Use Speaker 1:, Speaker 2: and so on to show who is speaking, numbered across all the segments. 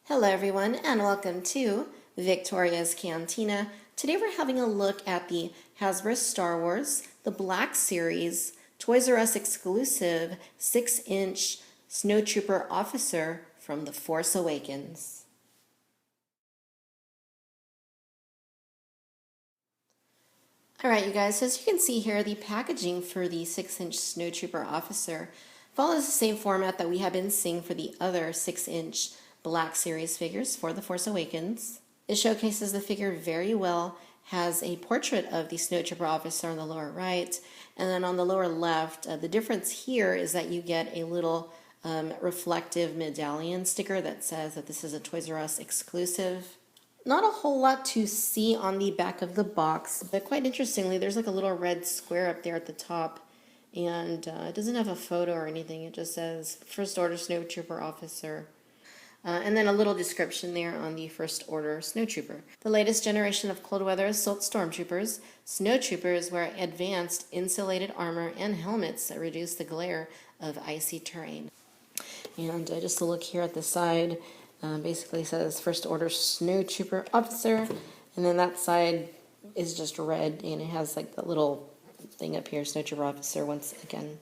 Speaker 1: Hello everyone and welcome to Victoria's Cantina. Today we're having a look at the Hasbro Star Wars, the Black Series, Toys R Us exclusive 6-inch Snowtrooper Officer from The Force Awakens. Alright you guys, so as you can see here, the packaging for the 6-inch Snowtrooper Officer follows the same format that we have been seeing for the other 6-inch Black Series figures for The Force Awakens. It showcases the figure very well, has a portrait of the Snowtrooper Officer on the lower right, and then on the lower left, the difference here is that you get a little reflective medallion sticker that says that this is a Toys R Us exclusive. Not a whole lot to see on the back of the box, but quite interestingly, there's like a little red square up there at the top, and it doesn't have a photo or anything. It just says First Order Snowtrooper Officer. And then a little description there on the First Order Snowtrooper. The latest generation of cold weather assault stormtroopers. Snowtroopers wear advanced insulated armor and helmets that reduce the glare of icy terrain. And just to look here at the side, basically says First Order Snowtrooper Officer, and then that side is just red, and it has like the little thing up here, Snowtrooper Officer, once again.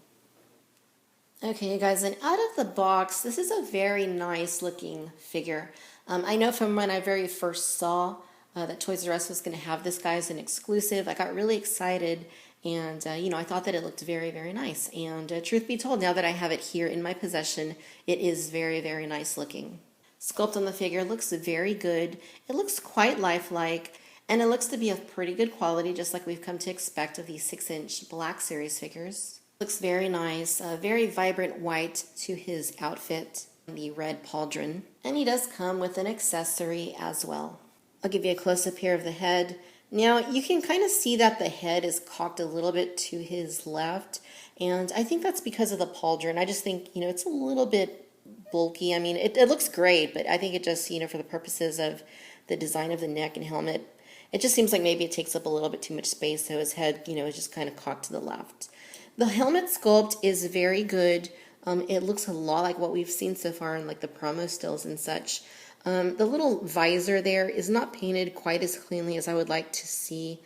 Speaker 1: Okay, you guys, and out of the box, this is a very nice looking figure. I know from when I very first saw that Toys R Us was going to have this guy as an exclusive, I got really excited, and I thought that it looked very, very nice. And truth be told, now that I have it here in my possession, it is very, very nice looking. Sculpt on the figure looks very good. It looks quite lifelike, and it looks to be of pretty good quality, just like we've come to expect of these 6-inch Black Series figures. Looks very nice, very vibrant white to his outfit, the red pauldron. And he does come with an accessory as well. I'll give you a close-up here of the head. Now, you can kind of see that the head is cocked a little bit to his left, and I think that's because of the pauldron. I just think, it's a little bit bulky. I mean, it looks great, but I think it just, for the purposes of the design of the neck and helmet, it just seems like maybe it takes up a little bit too much space, so his head, is just kind of cocked to the left. The helmet sculpt is very good. It looks a lot like what we've seen so far in like the promo stills and such. The little visor there is not painted quite as cleanly as I would like to see.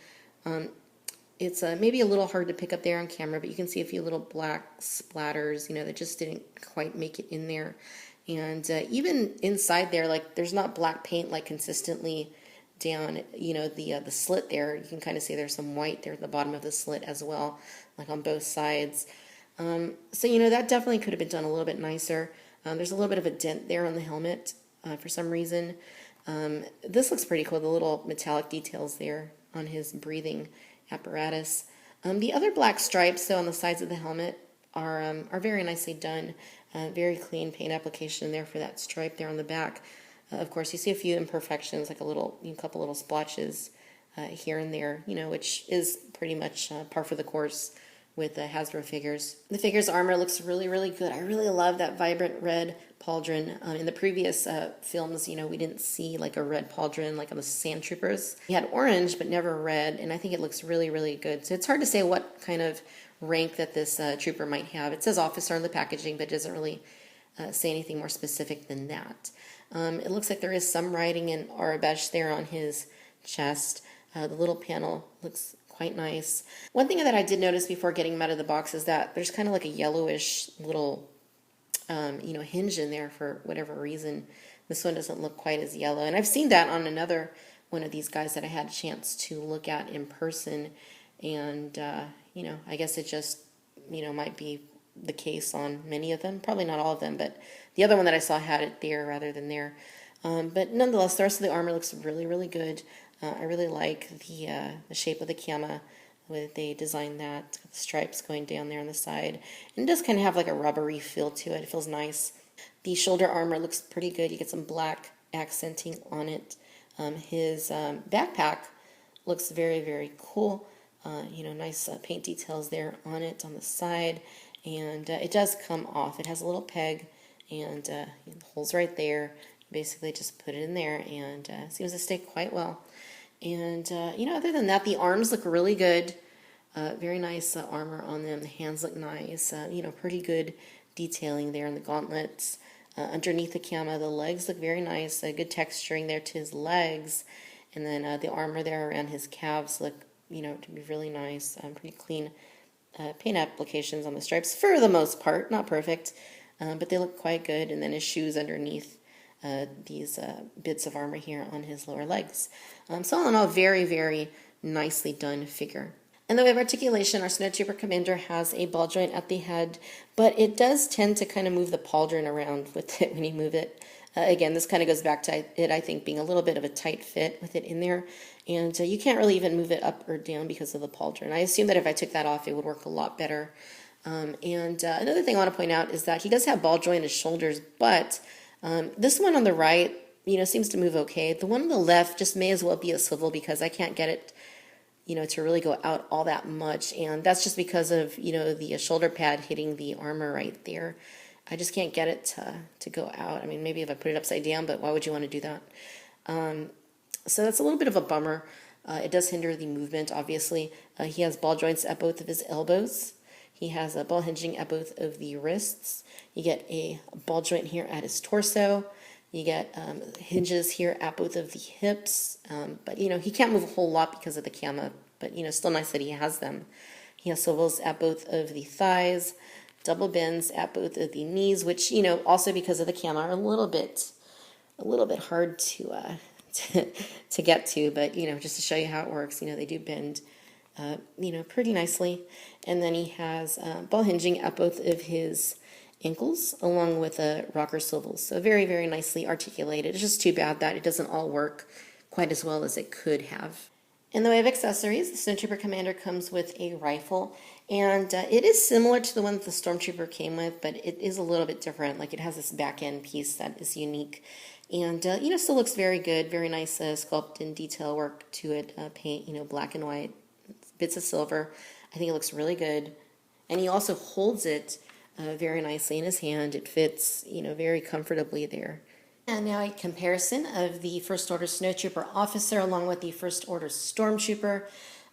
Speaker 1: It's maybe a little hard to pick up there on camera, but you can see a few little black splatters, that just didn't quite make it in there. And even inside there, like there's not black paint like consistently down, the slit there. You can kind of see there's some white there at the bottom of the slit as well, like on both sides. So, that definitely could have been done a little bit nicer. There's a little bit of a dent there on the helmet for some reason. This looks pretty cool, the little metallic details there on his breathing apparatus. The other black stripes, though, on the sides of the helmet are very nicely done. Very clean paint application there for that stripe there on the back. Of course, you see a few imperfections, like a couple little splotches here and there, which is pretty much par for the course with the Hasbro figures. The figure's armor looks really, really good. I really love that vibrant red pauldron. In the previous films, we didn't see like a red pauldron like on the Sand Troopers. We had orange, but never red, and I think it looks really, really good. So it's hard to say what kind of rank that this trooper might have. It says officer on the packaging, but it doesn't really say anything more specific than that. It looks like there is some writing in Arabic there on his chest. The little panel looks quite nice. One thing that I did notice before getting him out of the box is that there's kind of like a yellowish little, hinge in there for whatever reason. This one doesn't look quite as yellow. And I've seen that on another one of these guys that I had a chance to look at in person. And, I guess it just, might be the case on many of them. Probably not all of them, but the other one that I saw had it there rather than there. But nonetheless, the rest of the armor looks really, really good. I really like the shape of the cama, the way that they designed that. The stripes going down there on the side. And it does kind of have like a rubbery feel to it. It feels nice. The shoulder armor looks pretty good. You get some black accenting on it. His backpack looks very, very cool. Nice paint details there on it on the side. And it does come off. It has a little peg and the hole's right there. Basically just put it in there and seems to stay quite well. And, other than that, the arms look really good. Very nice armor on them. The hands look nice. Pretty good detailing there in the gauntlets. underneath the camo. The legs look very nice, good texturing there to his legs. And then the armor there around his calves look, to be really nice. Pretty clean paint applications on the stripes for the most part. Not perfect, but they look quite good. And then his shoes underneath these bits of armor here on his lower legs. So all in all, very, very nicely done figure. And the way of articulation, our Snowtrooper Commander has a ball joint at the head, but it does tend to kind of move the pauldron around with it when you move it. Again, this kind of goes back to it, I think, being a little bit of a tight fit with it in there. And you can't really even move it up or down because of the pauldron. I assume that if I took that off, it would work a lot better. Another thing I want to point out is that he does have ball jointed shoulders, but this one on the right, seems to move okay. The one on the left just may as well be a swivel because I can't get it to really go out all that much. And that's just because of, the shoulder pad hitting the armor right there. I just can't get it to go out. I mean, maybe if I put it upside down, but why would you want to do that? So that's a little bit of a bummer. It does hinder the movement, obviously. He has ball joints at both of his elbows. He has a ball hinging at both of the wrists. You get a ball joint here at his torso. You get hinges here at both of the hips, but he can't move a whole lot because of the camo, but still nice that he has them. He has swivels at both of the thighs, double bends at both of the knees, which also because of the camo are a little bit hard to to get to, but just to show you how it works, they do bend pretty nicely. And then he has ball hinging at both of his ankles along with rocker swivels. So very, very nicely articulated. It's just too bad that it doesn't all work quite as well as it could have. In the way of accessories, the Snowtrooper Commander comes with a rifle, and it is similar to the one that the Stormtrooper came with, but it is a little bit different. Like, it has this back end piece that is unique, and still looks very good. Very nice sculpt and detail work to it. Paint, black and white, bits of silver. I think it looks really good, and he also holds it very nicely in his hand. It fits, very comfortably there. And now a comparison of the First Order Snowtrooper Officer along with the First Order Stormtrooper.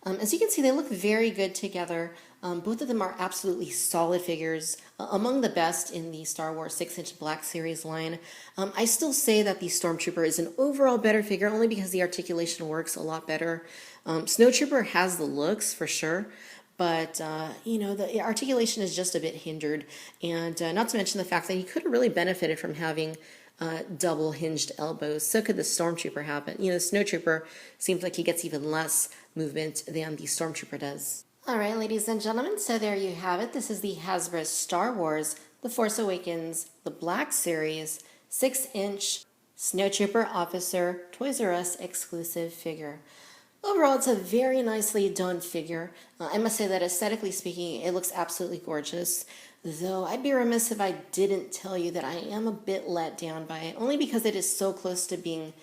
Speaker 1: As you can see, they look very good together. Both of them are absolutely solid figures, among the best in the Star Wars 6-inch Black Series line. I still say that the Stormtrooper is an overall better figure, only because the articulation works a lot better. Snowtrooper has the looks, for sure, but, the articulation is just a bit hindered. And not to mention the fact that he could have really benefited from having double hinged elbows. So could the Stormtrooper have it. The Snowtrooper seems like he gets even less movement than the Stormtrooper does. All right, ladies and gentlemen, so there you have it. This is the Hasbro Star Wars The Force Awakens, the Black Series, 6-inch Snowtrooper Officer Toys R Us exclusive figure. Overall, it's a very nicely done figure. I must say that aesthetically speaking, it looks absolutely gorgeous. Though I'd be remiss if I didn't tell you that I am a bit let down by it, only because it is so close to being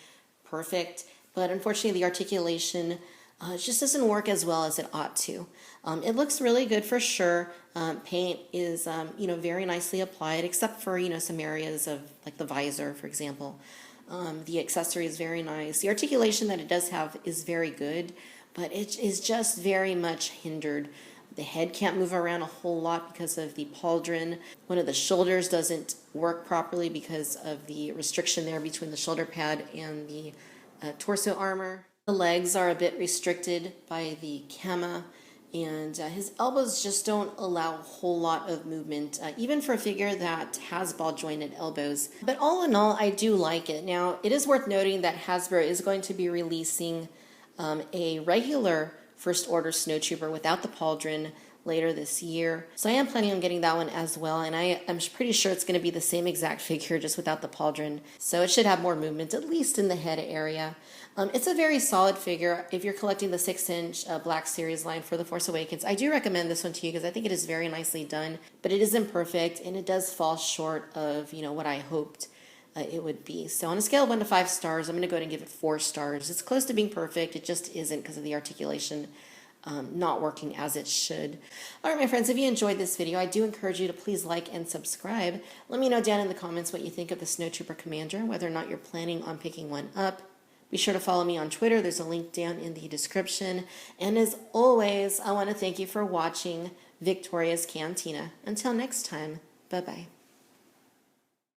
Speaker 1: perfect. But unfortunately, the articulation just doesn't work as well as it ought to. It looks really good for sure. Paint is, very nicely applied, except for, some areas of, like the visor, for example. The accessory is very nice. The articulation that it does have is very good, but it is just very much hindered. The head can't move around a whole lot because of the pauldron. One of the shoulders doesn't work properly because of the restriction there between the shoulder pad and the torso armor. The legs are a bit restricted by the camo, and his elbows just don't allow a whole lot of movement, even for a figure that has ball jointed elbows. But all in all, I do like it. Now, it is worth noting that Hasbro is going to be releasing a regular First Order Snowtrooper without the pauldron later this year. So I am planning on getting that one as well, and I'm pretty sure it's going to be the same exact figure, just without the pauldron. So it should have more movement, at least in the head area. It's a very solid figure. If you're collecting the 6-inch Black Series line for The Force Awakens, I do recommend this one to you because I think it is very nicely done, but it is imperfect, and it does fall short of, what I hoped it would be. So on a scale of 1 to 5 stars, I'm going to go ahead and give it 4 stars. It's close to being perfect. It just isn't because of the articulation not working as it should. All right, my friends, if you enjoyed this video, I do encourage you to please like and subscribe. Let me know down in the comments what you think of the Snowtrooper Commander, whether or not you're planning on picking one up. Be sure to follow me on Twitter. There's a link down in the description. And as always, I want to thank you for watching Victoria's Cantina. Until next time, bye-bye.